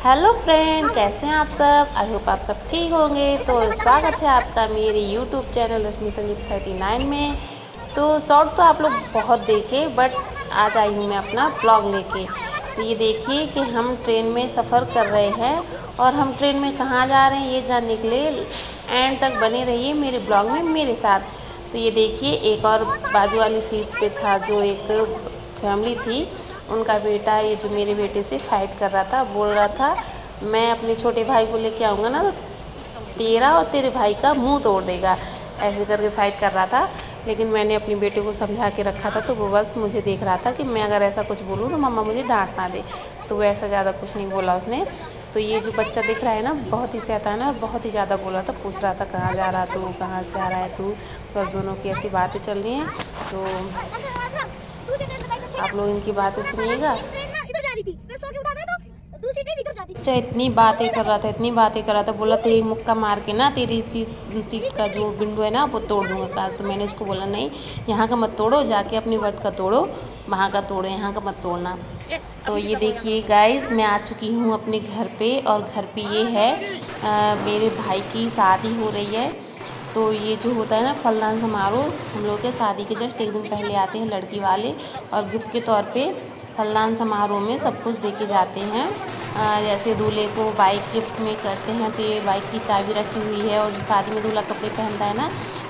Hello friend, कैसे हैं आप सब। आई होप आप सब ठीक होंगे। तो स्वागत है आपका मेरे यूट्यूब चैनल रश्मि संजीव 39 में। तो शॉर्ट तो आप लोग बहुत देखे, बट आज आई हूँ मैं अपना ब्लॉग लेके। तो ये देखिए कि हम ट्रेन में सफ़र कर रहे हैं और हम ट्रेन में कहाँ जा रहे हैं ये जानने के लिए एंड तक बने रहिए मेरे ब्लॉग में मेरे साथ। तो ये देखिए, एक और बाजू वाली सीट पे था जो एक फैमिली थी, उनका बेटा ये जो मेरे बेटे से फाइट कर रहा था, बोल रहा था मैं अपने छोटे भाई को लेके आऊँगा ना तो तेरा और तेरे भाई का मुंह तोड़ देगा, ऐसे करके फाइट कर रहा था। लेकिन मैंने अपने बेटे को समझा के रखा था, तो वो बस मुझे देख रहा था कि मैं अगर ऐसा कुछ बोलूँ तो मम्मा मुझे डांट ना दे। तो वो ऐसा ज़्यादा कुछ नहीं बोला उसने। तो ये जो बच्चा दिख रहा है ना, बहुत ही शैतान है और बहुत ही ज़्यादा बोला था, पूछ रहा था कहाँ जा रहा तू, कहाँ से आ रहा है तू। बस दोनों की ऐसी बातें चल रही हैं। तो आप लोग इनकी बातें सुनिएगा। बच्चा इतनी बातें कर रहा था, इतनी बातें कर रहा था, बोला तो एक मुक्का मार के ना तेरी सीट का जो विंडो है ना वो तोड़ दूंगा कांच। तो मैंने उसको बोला नहीं, यहाँ का मत तोड़ो, जाके अपनी वर्द का तोड़ो, वहाँ का तोड़ो, यहाँ का मत तोड़ना। तो ये देखिए गाइस, मैं आ चुकी हूँ अपने घर पे और घर पे ये है मेरे भाई की शादी हो रही है। तो ये जो होता है ना फलदान समारोह, हम लोग के शादी के जस्ट एक दिन पहले आते हैं लड़की वाले और गिफ्ट के तौर पे फलदान समारोह में सब कुछ दे के जाते हैं। जैसे दूल्हे को बाइक गिफ्ट में करते हैं, तो ये बाइक की चाबी रखी हुई है, और जो शादी में दूल्हा कपड़े पहनता है ना,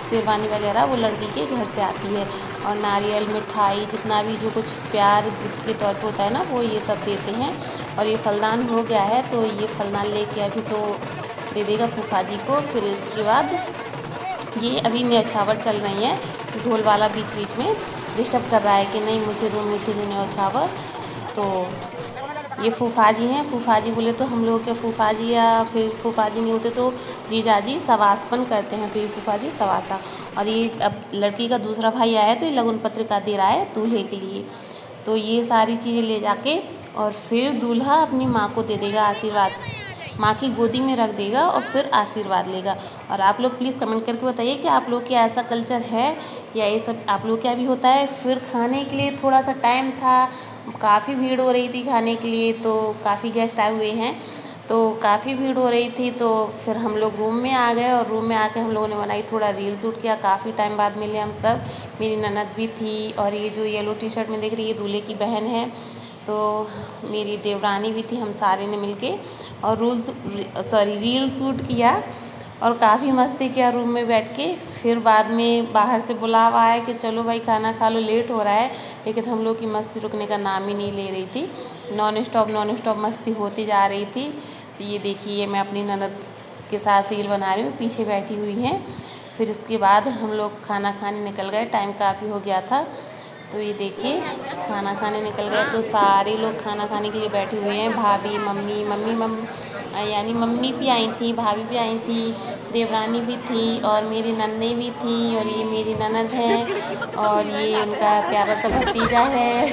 शेरवानी वगैरह, वो लड़की के घर से आती है। और नारियल, मिठाई, जितना भी जो कुछ प्यार गिफ्ट के तौर पर होता है ना, वो ये सब देते हैं। और ये फलदान हो गया है, तो ये फलदान लेके अभी तो दे देगा फूफा जी को। फिर इसके बाद ये अभी न्यौछावर चल रही है, ढोल वाला बीच बीच में डिस्टर्ब कर रहा है कि नहीं मुझे दो न्यौछावर। तो ये फूफा जी हैं। फूफा जी बोले तो हम लोग के फूफा जी, या फिर फूफा जी नहीं होते तो जीजा जी सवासपन करते हैं, तो ये फूफा जी सवासा। और ये अब लड़की का दूसरा भाई आया है, तो ये लगन पत्रिका दे रहा है दूल्हे के लिए। तो ये सारी चीज़ें ले जाके और फिर दूल्हा अपनी माँ को दे देगा आशीर्वाद, माँ की गोदी में रख देगा और फिर आशीर्वाद लेगा। और आप लोग प्लीज़ कमेंट करके बताइए कि आप लोग के ऐसा कल्चर है या ये सब आप लोग क्या भी होता है। फिर खाने के लिए थोड़ा सा टाइम था, काफ़ी भीड़ हो रही थी खाने के लिए, तो काफ़ी गेस्ट आए हुए हैं, तो काफ़ी भीड़ हो रही थी। तो फिर हम लोग रूम में आ गए और रूम में आके हम लोगों ने बनाई, थोड़ा रील शूट किया। काफ़ी टाइम बाद मिले हम सब। मेरी ननद भी थी, और ये जो येलो टी शर्ट में देख रही है दूल्हे की बहन है, तो मेरी देवरानी भी थी। हम सारे ने मिलके और रील शूट किया और काफ़ी मस्ती किया रूम में बैठ के। फिर बाद में बाहर से बुलावा आया कि चलो भाई खाना खा लो, लेट हो रहा है। लेकिन हम लोग की मस्ती रुकने का नाम ही नहीं ले रही थी, नॉन स्टॉप मस्ती होती जा रही थी। तो ये देखिए, मैं अपनी ननद के साथ रील बना रही हूँ, पीछे बैठी हुई हैं। फिर इसके बाद हम लोग खाना खाने निकल गए, टाइम काफ़ी हो गया था। तो ये देखिए, खाना खाने निकल गए, तो सारे लोग खाना खाने के लिए बैठे हुए हैं। भाभी, यानी मम्मी भी आई थी, भाभी भी आई थी, देवरानी भी थी और मेरी नन्नी भी थी, और ये मेरी ननद है और ये उनका प्यारा सा भतीजा है।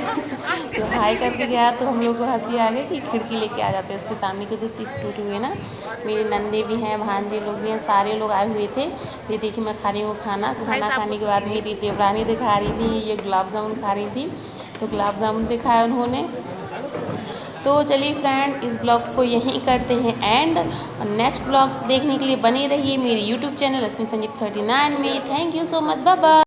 तो हाय करके गया, तो हम लोग को हंसी आ गई कि खिड़की लेके आ जाते हैं उसके सामने की, जो टूटी हुई है ना। मेरी नंदे भी हैं, भांजे लोग भी हैं, सारे लोग आए हुए थे। ये देखिए, मैं खा रही हूँ खाना खाने के बाद मेरी देवरानी दिखा रही थी, ये गुलाब जामुन खा रही थी, तो गुलाब जामुन दिखाया उन्होंने। तो चलिए फ्रेंड, इस ब्लॉग को यहीं करते हैं एंड। नेक्स्ट ब्लॉग देखने के लिए बने रहिए मेरे यूट्यूब चैनल रश्मि संजीव 39 में। Thank you so much, bye bye.